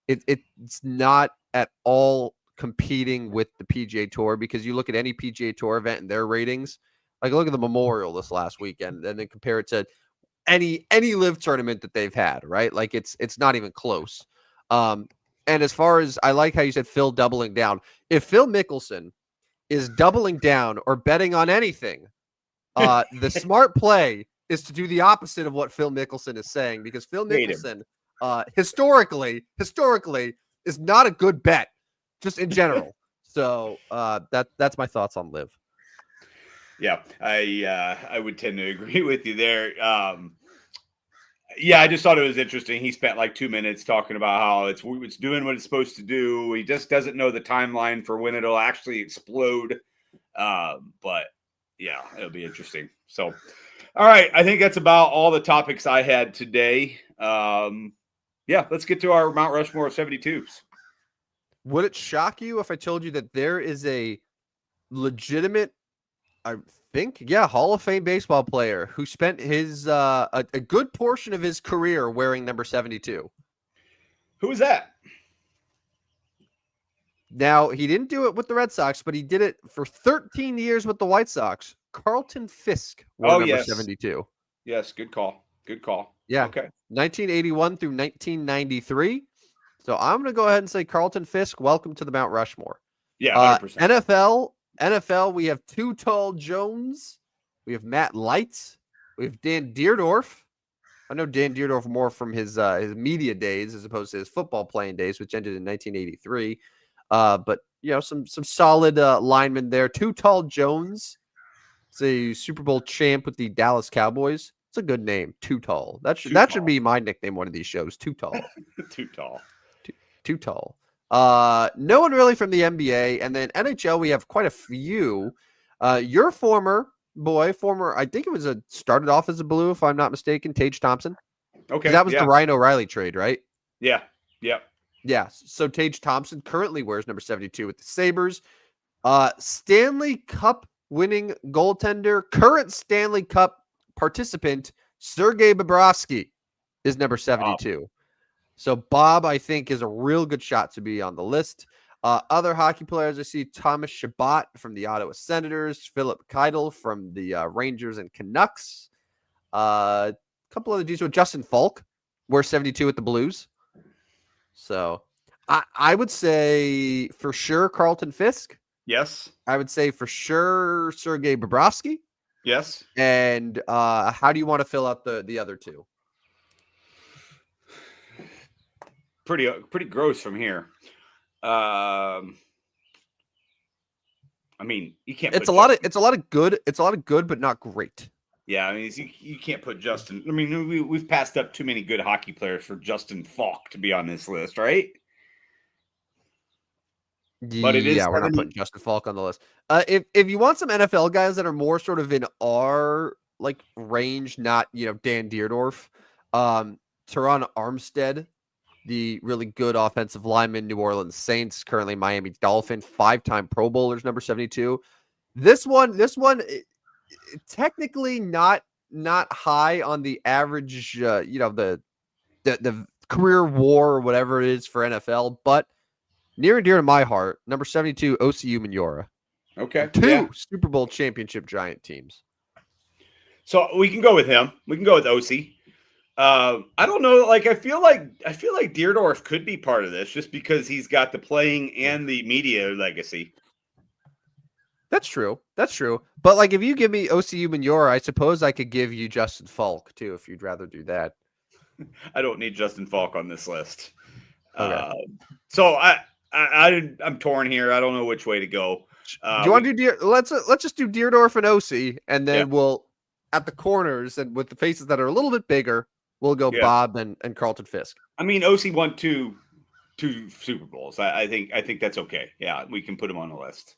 It's not at all competing with the PGA Tour, because you look at any PGA Tour event and their ratings. Like look at the Memorial this last weekend, and then compare it to any Live tournament that they've had. Right? Like it's not even close. And as far as, I like how you said Phil doubling down. If Phil Mickelson is doubling down or betting on anything, the smart play is to do the opposite of what Phil Mickelson is saying, because Phil Mickelson, historically, is not a good bet, just in general. So that's my thoughts on Live. Yeah, I would tend to agree with you there. Yeah, I just thought it was interesting. He spent like 2 minutes talking about how it's doing what it's supposed to do. He just doesn't know the timeline for when it'll actually explode. But yeah, it'll be interesting. So, all right, I think that's about all the topics I had today. Yeah, let's get to our Mount Rushmore 72s. Would it shock you if I told you that there is a legitimate, I think, Hall of Fame baseball player who spent his a good portion of his career wearing number 72? Who is that? Now, he didn't do it with the Red Sox, but he did it for 13 years with the White Sox. Carlton Fisk wore number 72. Yes, good call. Good call. Yeah. Okay. 1981 through 1993. So I'm going to go ahead and say Carlton Fisk, welcome to the Mount Rushmore. Yeah, 100%. NFL, we have Too Tall Jones. We have Matt Light. We have Dan Deerdorf. I know Dan Deerdorf more from his media days as opposed to his football playing days, which ended in 1983. But some solid linemen there. Too Tall Jones. It's a Super Bowl champ with the Dallas Cowboys. It's a good name, Too Tall. That should be my nickname one of these shows. Too Tall. Too tall. Too tall. No one really from the NBA, and then NHL. We have quite a few. Your former, I think it was started off as a Blue, if I'm not mistaken, Tage Thompson. Okay, that was the Ryan O'Reilly trade, right? Yeah. Yeah. So Tage Thompson currently wears number 72 with the Sabres. Stanley Cup winning goaltender, current Stanley Cup participant, Sergei Bobrovsky is number 72. Wow. So Bob, I think, is a real good shot to be on the list. Other hockey players, I see Thomas Chabot from the Ottawa Senators, Philip Keitel from the Rangers and Canucks. A couple other dudes with Justin Falk, wears 72 with the Blues. So I would say for sure Carlton Fisk. Yes. I would say for sure Sergei Bobrovsky. Yes. And how do you want to fill out the other two? Pretty gross from here. I mean, you can't. It's a lot of good, but not great. Yeah, I mean, you can't put Justin. I mean, we've passed up too many good hockey players for Justin Falk to be on this list, right? But it is. Yeah, we're not putting Justin Falk on the list. If you want some NFL guys that are more sort of in our range, not Dan Deerdorf, Teron Armstead, the really good offensive lineman, New Orleans Saints, currently Miami Dolphin, 5-time Pro Bowlers, number 72. This one, technically not high on the average, the career war or whatever it is for NFL, but near and dear to my heart, number 72, OCU Minora. Okay. Two Super Bowl championship Giant teams. So we can go with him. We can go with OC. I don't know. I feel like Deerdorf could be part of this just because he's got the playing and the media legacy. That's true. But if you give me OCU Minora, I suppose I could give you Justin Falk too, if you'd rather do that. I don't need Justin Falk on this list. Okay. So I'm torn here. I don't know which way to go. Do you want to do let's just do Deerdorf and OC, and then we'll at the corners and with the faces that are a little bit bigger, we'll go Bob and Carlton Fisk. I mean, OC won two Super Bowls. I think that's okay. Yeah, we can put him on the list.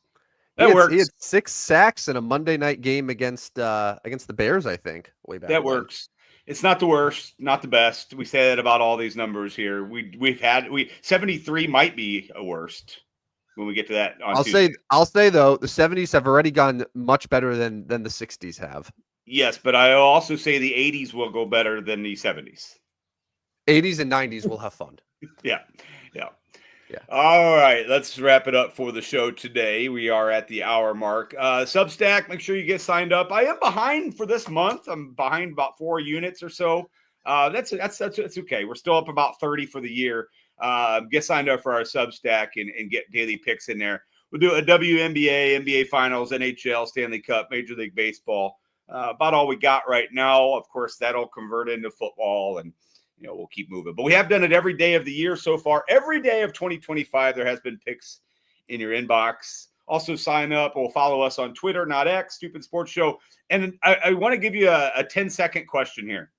That works. He had 6 sacks in a Monday night game against the Bears, I think, way back. That works. It's not the worst, not the best. We say that about all these numbers here. 73 might be a worst when we get to that on Tuesday. I'll say though, the 70s have already gone much better than the 60s have. Yes, but I also say the 80s will go better than the 70s. 80s and 90s will have fun. Yeah. All right, let's wrap it up for the show today. We are at the hour mark. Substack, make sure you get signed up. I am behind for this month. I'm behind about 4 units or so. That's okay. We're still up about 30 for the year. Get signed up for our Substack and get daily picks in there. We'll do a WNBA, NBA Finals, NHL, Stanley Cup, Major League Baseball. About all we got right now. Of course, that'll convert into football, and we'll keep moving. But we have done it every day of the year so far. Every day of 2025, there has been picks in your inbox. Also, sign up or follow us on Twitter, not X, Stupid Sports Show. And I want to give you a 10-second question here.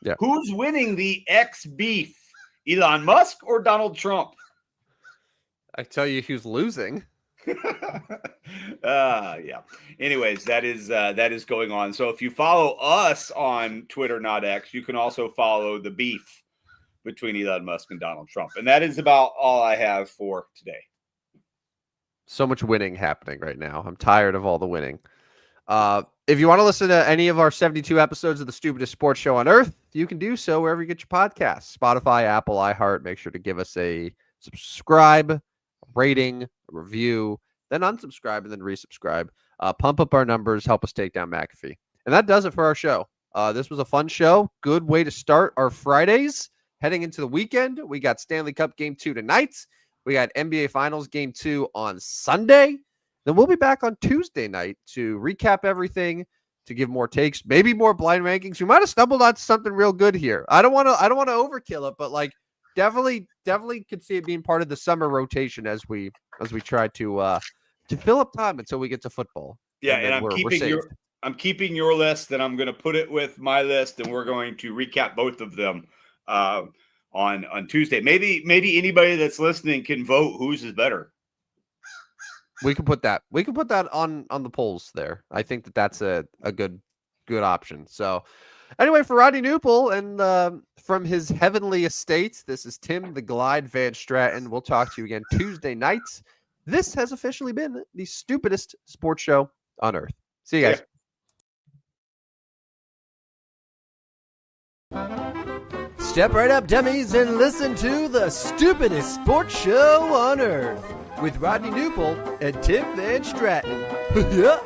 Yeah. Who's winning the X beef, Elon Musk or Donald Trump? I tell you who's losing. Yeah. Anyways, that is going on. So if you follow us on Twitter, not X, you can also follow the beef between Elon Musk and Donald Trump. And that is about all I have for today. So much winning happening right now. I'm tired of all the winning. If you want to listen to any of our 72 episodes of the Stupidest Sports Show on Earth, you can do so wherever you get your podcasts. Spotify, Apple, iHeart. Make sure to give us a subscribe, rating, review, then unsubscribe, and then resubscribe. Pump up our numbers, help us take down McAfee. And that does it for our show. This was a fun show. Good way to start our Fridays. Heading into the weekend, we got Stanley Cup Game 2 tonight. We got NBA Finals Game 2 on Sunday. Then we'll be back on Tuesday night to recap everything, to give more takes, maybe more blind rankings. We might have stumbled on something real good here. I don't want to overkill it, but definitely could see it being part of the summer rotation as we try to fill up time until we get to football. Yeah, and I'm keeping your list, and I'm going to put it with my list, and we're going to recap both of them on Tuesday. Maybe anybody that's listening can vote whose is better. We can put that on the polls there. I think that's a good option. So anyway, for Rodney Newpel and from his heavenly estates, this is Tim the Glide Van Stratton. We'll talk to you again Tuesday nights. This has officially been the Stupidest Sports Show on Earth. See you guys. Step right up, dummies, and listen to the Stupidest Sports Show on Earth with Rodney Newpel and Tim Van Stratton. Yeah.